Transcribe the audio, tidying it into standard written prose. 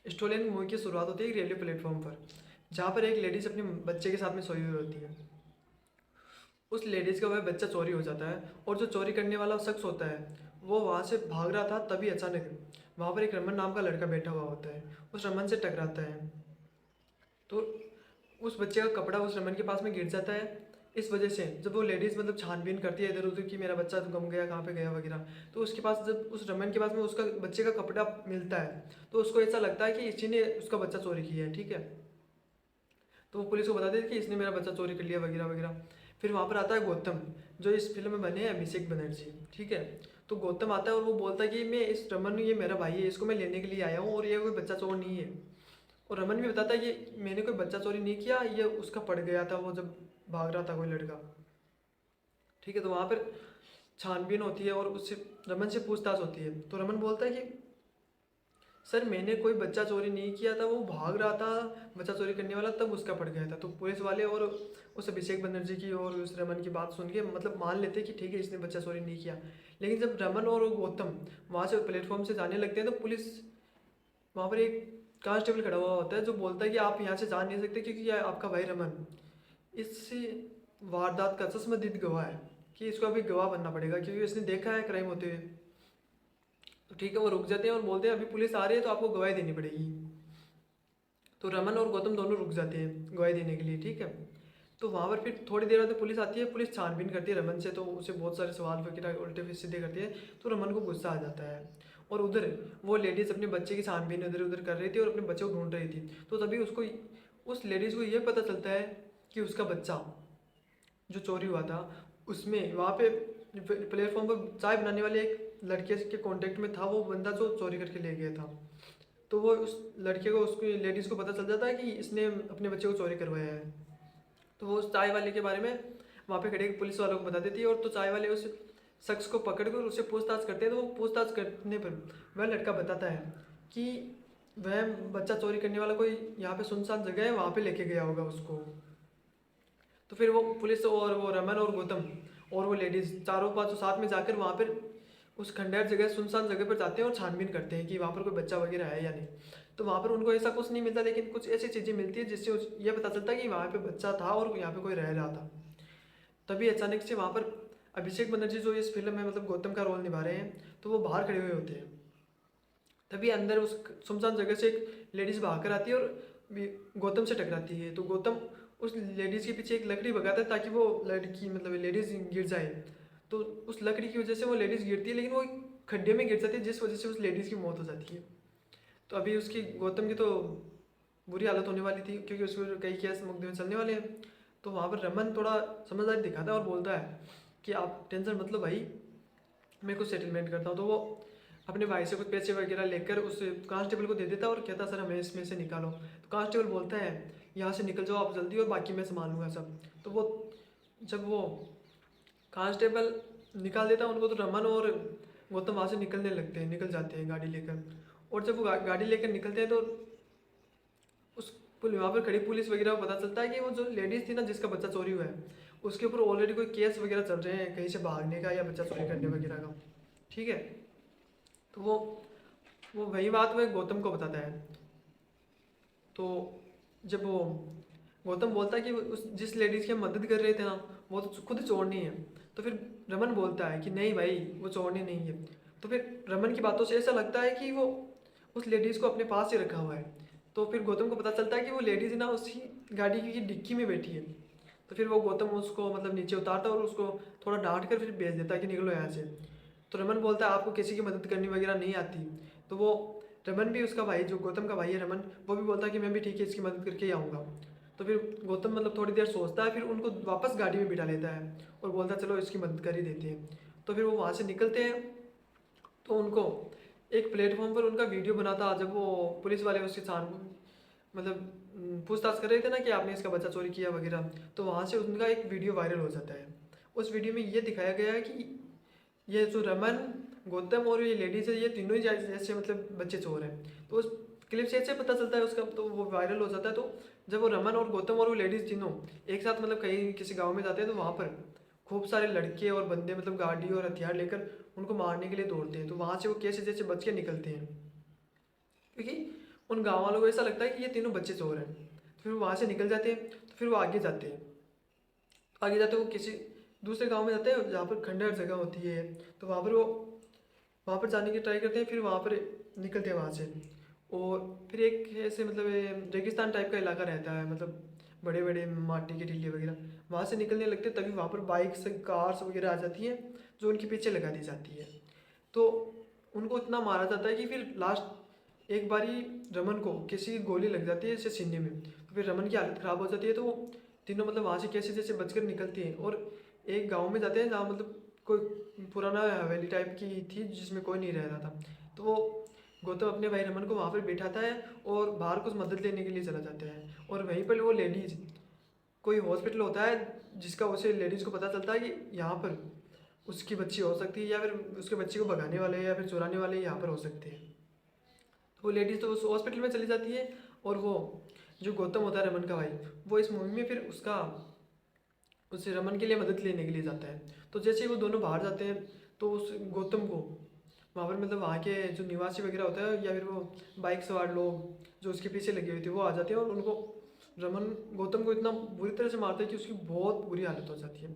Stolen movie की शुरुआत होती है एक रेलवे प्लेटफॉर्म पर, जहाँ पर एक लेडीज अपने बच्चे के साथ में सोई हुई होती है। उस लेडीज का वह बच्चा चोरी हो जाता है और जो चोरी करने वाला शख्स होता है वो वहाँ से भाग रहा था, तभी अचानक वहाँ पर एक रमन नाम का लड़का बैठा हुआ होता है, उस रमन से टकराता है। तो उस बच्चे का कपड़ा उस रमन के पास में गिर जाता है। इस वजह से जब वो लेडीज़ मतलब छानबीन करती है इधर उधर कि मेरा बच्चा तो गुम गया, कहाँ पे गया वगैरह, तो उसके पास जब उस रमन के पास में उसका बच्चे का कपड़ा मिलता है तो उसको ऐसा लगता है कि इसी ने उसका बच्चा चोरी किया है, ठीक है। तो वो पुलिस को बता देती है कि इसने मेरा बच्चा चोरी कर लिया वगैरह वगैरह। फिर वहाँ पर आता है गौतम, जो इस फिल्म में बने हैं अभिषेक बनर्जी, ठीक है। तो गौतम आता है और वो बोलता है कि मैं इस रमन, ये मेरा भाई है, इसको मैं लेने के लिए आया हूँ और ये कोई बच्चा चोर नहीं है। और रमन भी बताता है कि मैंने कोई बच्चा चोरी नहीं किया, ये उसका पड़ गया था वो जब भाग रहा था कोई लड़का, ठीक है। तो वहाँ पर छानबीन होती है और उससे रमन से पूछताछ होती है। तो रमन बोलता है कि सर मैंने कोई बच्चा चोरी नहीं किया था, वो भाग रहा था बच्चा चोरी करने वाला, तब उसका पड़ गया था। तो पुलिस वाले और उस अभिषेक बनर्जी की और उस रमन की बात सुन के मतलब मान लेते हैं कि ठीक है इसने बच्चा चोरी नहीं किया। लेकिन जब रमन और गौतम वहाँ से प्लेटफॉर्म से जाने लगते हैं तो पुलिस, वहाँ पर एक कांस्टेबल खड़ा हुआ होता है जो बोलता है कि आप यहाँ से जा नहीं सकते क्योंकि यह आपका भाई रमन इस वारदात का चश्मदीद गवाह है, कि इसको अभी गवाह बनना पड़ेगा क्योंकि इसने देखा है क्राइम होते हुए। तो ठीक है, वो रुक जाते हैं और बोलते हैं अभी पुलिस आ रही है तो आपको गवाही देनी पड़ेगी। तो रमन और गौतम दोनों रुक जाते हैं गवाही देने के लिए, ठीक है। तो वहाँ पर फिर थोड़ी देर बाद पुलिस आती है, पुलिस छानबीन करती है रमन से, तो उसे बहुत सारे सवाल वगैरह उल्टे फिर सीधे करती है। तो रमन को गुस्सा आ जाता है और उधर वो लेडीज़ अपने बच्चे की छानबीन इधर उधर कर रही थी और अपने बच्चे को ढूंढ रही थी। तो तभी उसको, उस लेडीज़ को ये पता चलता है कि उसका बच्चा जो चोरी हुआ था उसमें वहाँ पे प्लेटफॉर्म पर चाय बनाने वाले एक लड़के के कांटेक्ट में था वो बंदा जो चोरी करके ले गया था। तो वो उस लड़के को, उसकी लेडीज़ को पता चल जाता है कि इसने अपने बच्चे को चोरी करवाया है। तो वो उस चाय वाले के बारे में वहाँ पे खड़े पुलिस वालों को बता देती है और तो चाय वाले उस शख्स को पकड़ कर उससे पूछताछ करते हैं। तो वो पूछताछ करने पर वह लड़का बताता है कि वह बच्चा चोरी करने वाला कोई यहाँ पे सुनसान जगह है वहाँ पे लेके गया होगा उसको। तो फिर वो पुलिस और वो रमन और गौतम और वो लेडीज़ चारों पाँचों साथ में जाकर वहाँ पर उस खंडहर जगह, सुनसान जगह पर जाते हैं और छानबीन करते हैं कि वहाँ पर कोई बच्चा वगैरह है या नहीं। तो वहाँ पर उनको ऐसा कुछ नहीं मिलता, लेकिन कुछ ऐसी चीज़ें मिलती है जिससे ये पता चलता है कि वहाँ पे बच्चा था और यहाँ पे कोई रह रहा था। तभी अचानक से वहाँ पर अभिषेक बनर्जी जो इस फिल्म में मतलब गौतम का रोल निभा रहे हैं तो वो बाहर खड़े हुए होते हैं। तभी अंदर उस सुनसान जगह से एक लेडीज़ भाग कर आती है और गौतम से टकराती है। तो गौतम उस लेडीज़ के पीछे एक लकड़ी भगाता है ताकि वो लड़की मतलब लेडीज़ गिर जाए। तो उस लकड़ी की वजह से वो लेडीज़ गिरती है लेकिन वो एक खड्डे में गिर जाती है जिस वजह से उस लेडीज़ की मौत हो जाती है। तो अभी उसकी गौतम की तो बुरी हालत होने वाली थी क्योंकि उसको कई केस मुकदमे चलने वाले हैं। तो वहाँ पर रमन थोड़ा समझदारी दिखाता है और बोलता है कि आप टेंशन मत लो भाई, मैं कुछ सेटलमेंट करता हूँ। तो वो अपने भाई से कुछ पैसे वगैरह लेकर उस कांस्टेबल को दे देता है और कहता है सर हमें इसमें से निकालो। तो कांस्टेबल बोलता है यहाँ से निकल जाओ आप जल्दी और बाकी मैं संभाल लूँगा सब। तो वो जब वो कांस्टेबल निकाल देता है उनको तो रमन और गौतम वहाँ से निकलने लगते हैं, निकल जाते हैं गाड़ी लेकर। और जब वो गाड़ी लेकर निकलते हैं तो उस वहाँ पर खड़ी पुलिस वगैरह को पता चलता है कि वो जो लेडीज़ थी ना जिसका बच्चा चोरी हुआ है उसके ऊपर ऑलरेडी कोई केस वगैरह चल रहे हैं कहीं से भागने का या बच्चा चोरी करने वगैरह का, ठीक है। तो वो वही बात वो गौतम को बताता है। तो जब वो गौतम बोलता है कि उस जिस लेडीज़ की हम मदद कर रहे थे ना वो तो खुद चोरनी है। तो फिर रमन बोलता है कि नहीं भाई वो चोरनी नहीं है। तो फिर रमन की बातों से ऐसा लगता है कि वो उस लेडीज़ को अपने पास ही रखा हुआ है। तो फिर गौतम को पता चलता है कि वो लेडीज़ ना उसी गाड़ी की डिक्की में बैठी है। तो फिर वो गौतम उसको मतलब नीचे उतारता है और उसको थोड़ा डांट कर फिर भेज देता है कि निकलो यहाँ से। तो रमन बोलता है आपको किसी की मदद करनी वगैरह नहीं आती। तो वो रमन भी, उसका भाई जो गौतम का भाई है रमन, वो भी बोलता है कि मैं भी ठीक है इसकी मदद करके ही आऊँगा। तो फिर गौतम मतलब थोड़ी देर सोचता है फिर उनको वापस गाड़ी में बिठा लेता है और बोलता है चलो इसकी मदद कर ही देते हैं। तो फिर वो वहाँ से निकलते हैं। तो उनको एक प्लेटफॉर्म पर उनका वीडियो बना था जब वो पुलिस वाले उसके साथ मतलब पूछताछ कर रहे थे ना कि आपने इसका बच्चा चोरी किया वगैरह। तो वहाँ से उनका एक वीडियो वायरल हो जाता है। उस वीडियो में ये दिखाया गया है कि ये जो रमन, गौतम और ये लेडीज़ है ये तीनों ही जैसे मतलब बच्चे चोर हैं। तो उस क्लिप से ऐसे पता चलता है उसका, तो वो वायरल हो जाता है। तो जब वो रमन और गौतम और वो लेडीज़ तीनों एक साथ मतलब कहीं किसी गांव में जाते हैं तो वहाँ पर खूब सारे लड़के और बंदे मतलब गाड़ी और हथियार लेकर उनको मारने के लिए दौड़ते हैं। तो वहाँ से वो कैसे जैसे बच के निकलते हैं क्योंकि उन गाँव वालों को ऐसा लगता है कि ये तीनों बच्चे चोर हैं। तो फिर वो वहाँ से निकल जाते हैं। तो फिर वो आगे जाते हैं। आगे जाते वो किसी दूसरे गांव में जाते हैं जहाँ पर खंडहर जगह होती है। तो वहाँ पर वो वहाँ पर जाने की ट्राई करते हैं। फिर वहाँ पर निकलते हैं वहाँ से। और फिर एक ऐसे मतलब रेगिस्तान टाइप का इलाका रहता है, मतलब बड़े बड़े माटी के टीले वगैरह। वहाँ से निकलने लगते हैं तभी वहाँ पर बाइक्स कार्स वगैरह आ जाती हैं जो उनके पीछे लगा दी जाती है। तो उनको इतना मारा जाता है कि फिर लास्ट एक बारी रमन को किसी गोली लग जाती है जैसे सीने में। तो फिर रमन की हालत ख़राब हो जाती है। तो वो तीनों मतलब वहाँ से कैसे जैसे बचकर निकलती हैं और एक गांव में जाते हैं जहाँ मतलब कोई पुराना हवेली टाइप की थी जिसमें कोई नहीं रह रहा था। तो वो गौतम अपने भाई रमन को वहाँ पर बिठाता है और बाहर कुछ मदद लेने के लिए चला जाता है। और वहीं पर वो लेडीज कोई हॉस्पिटल होता है जिसका उसे लेडीज़ को पता चलता है कि यहाँ पर उसकी बच्ची हो सकती है या फिर उसके बच्चे को भगाने वाले या फिर चुराने वाले यहाँ पर हो सकते हैं। तो वो लेडीज़ तो उस हॉस्पिटल में चली जाती है। और वो जो गौतम होता है रमन का भाई, वो इस मूवी में फिर उसका उस रमन के लिए मदद लेने के लिए जाता है। तो जैसे ही वो दोनों बाहर जाते हैं तो उस गौतम को वहाँ पर मतलब वहाँ के जो निवासी वगैरह होता है या फिर वो बाइक सवार लोग जो उसके पीछे लगे हुए थे वो आ जाते हैं और उनको रमन गौतम को इतना बुरी तरह से मारते हैं कि उसकी बहुत बुरी हालत हो जाती है।